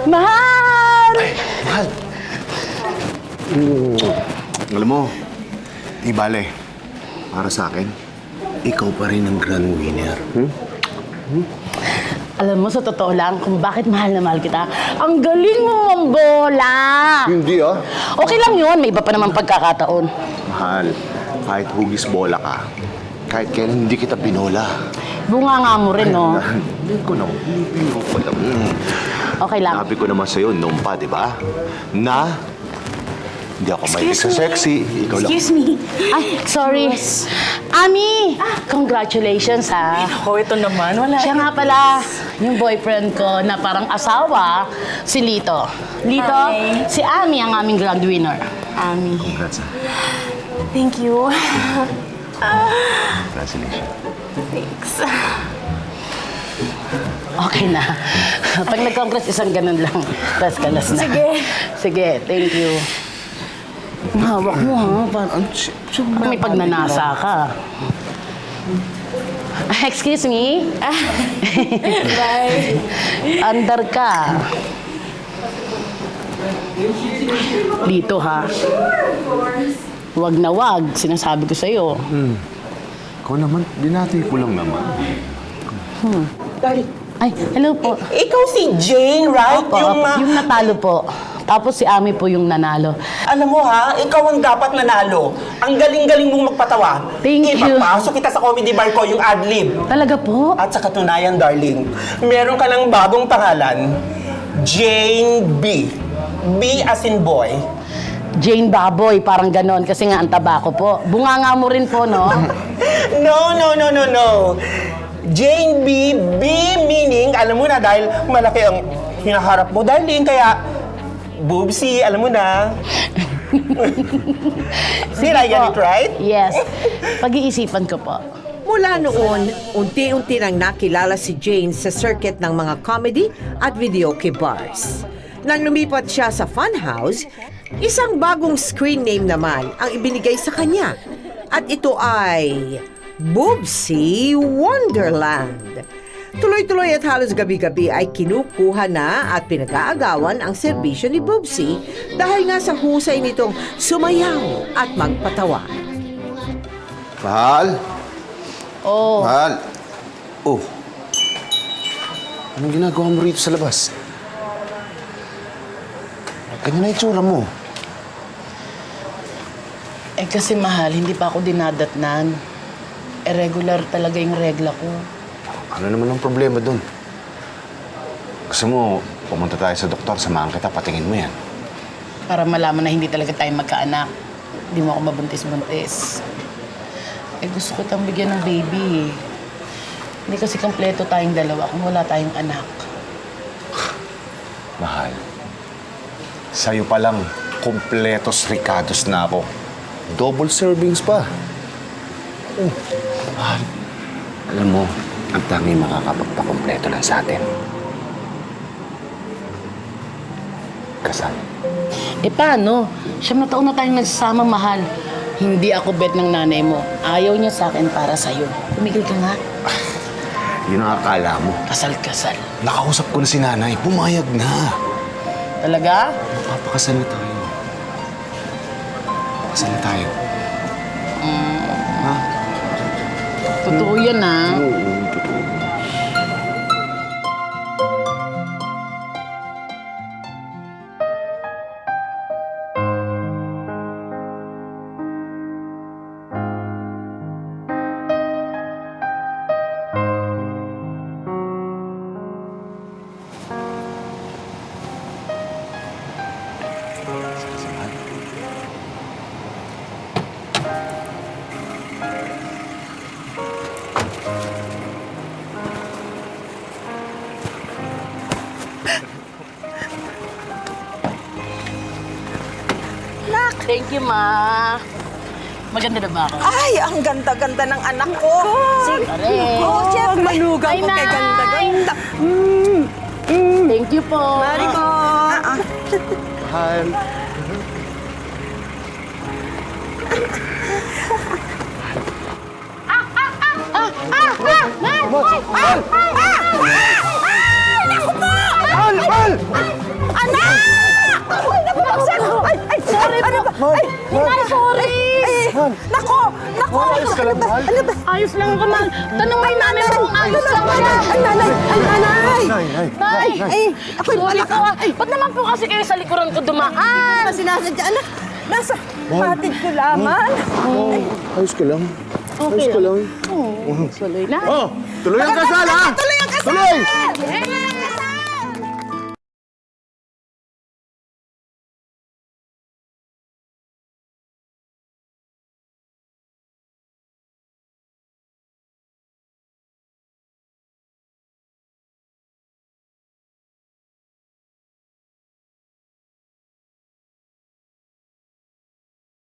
Mahal! Ay, mahal. Alam mo, di bale, para sa akin, ikaw pa rin ang grand winner. Alam mo, sa totoo lang, kung bakit mahal na mahal kita, ang galing mo mambola! Hindi ah. Okay lang yun, may iba pa naman pagkakataon. Mahal, kahit hugis bola ka, kahit kailan hindi kita binola. Bunga nga mo rin, no? Hindi ko na, hindi ko alam. Okay lang. Sabi ko naman sa'yo, noon pa, di ba? Na, hindi ako mahilig sa sexy. Ikaw lang. Excuse me. Ay, sorry. Ami, congratulations, ha? Oh, ito naman. Wala. Siya nga pala, yung boyfriend ko na parang asawa, si Lito. Lito, Hi. si Ami ang aming grand winner. Ami. Congrats ah. Thank you. Congratulations. Thanks. Okay na. Pag nag-congress, isang ganun lang. Tapos kalas na. Sige. Sige, thank you. Hawak mo, ha? Parang may pagnanasa ka. Excuse me? Bye. Andar ka. Dito, ha? Wag na wag, sinasabi ko sa'yo. Ikaw naman, dinati ko lang naman. Ay, hello po. Ikaw si Jane, right? Opo, yung natalo po. Tapos si Ami po yung nanalo. Alam mo ha, ikaw ang dapat nanalo. Ang galing-galing mong magpatawa. Thank you. Ipapasok kita sa comedy bar ko, yung ad-lib. Talaga po? At sa katunayan, darling, meron ka ng bagong pangalan, Jane B. B as in boy. Jane Baboy, parang ganon. Kasi nga ang taba ko po. Bunganga mo rin po, no? No. Jane B. B meaning, alam mo na, dahil malaki ang hinaharap mo, darling, kaya boobsy, alam mo na. Did I get it right? Yes. Pag-iisipan ko po. Mula noon, unti-unti nang nakilala si Jane sa circuit ng mga comedy at videoke bars. Nang lumipat siya sa Funhouse, isang bagong screen name naman ang ibinigay sa kanya. At ito ay Boobsy Wonderland. Tuloy-tuloy at halos gabi-gabi ay kinukuha na at pinag-aagawan ang serbisyo ni Boobsy dahil nga sa husay nitong sumayaw at magpatawa. Mahal? Oh, Mahal? Oh. Anong ginagawa mo rito sa labas? Ganyan na itsura mo. eh kasi mahal, hindi pa ako dinadatnan. Irregular talaga yung regla ko. Ano naman ang problema dun? Gusto mo, pumunta tayo sa doktor, samahan kita, patingin mo yan. Para malaman na hindi talaga tayo magkaanak. Hindi mo ako mabuntis-buntis. Eh gusto ko tang bigyan ng baby. Hindi kasi kompleto tayong dalawa kung wala tayong anak. Mahal, sa'yo pa lang, kompletos ricados na ako. Double servings pa. Oh, mahal. Alam mo, ang tanging makakapagpakompleto lang sa atin. Kasal. Eh paano? 7 taon na tayong nagsasama, mahal. Hindi ako bet ng nanay mo. Ayaw niya sa akin para sa'yo. Tumigil ka nga. Yun ang akala mo. Kasal-kasal. Nakausap ko na si nanay, pumayag na. Talaga? Papakasal na tayo. Papakasal na tayo. Ha? Totoo yan, ah. Oo, totoo. Thank you, ma. Maganda na ba ako? Ay, ang ganda-ganda ng anak ko. Correct. Oh, siyempre. Manugang Ay, ko kay Nay. ganda-ganda. Thank you po. Mari po. Mahal. Naku po! Mahal! Mahal! Nay, sorry! Nako! Ayos ka lang, mahal? Ayos lang ako, mahal. Tanungin namin mo kung ayos lang siya. Ay, nanay! Nay! Ako'y Sorry po ah. Ba't naman po kasi kayo sa likuran ko dumaan? sinasadya, anak. Nasa patid ko lamang. Ayos ka lang. Ayos ka lang. Tuloy na. Oh, tuloy ang kasal, ha? Tuloy ang kasal! Tuloy! Hey!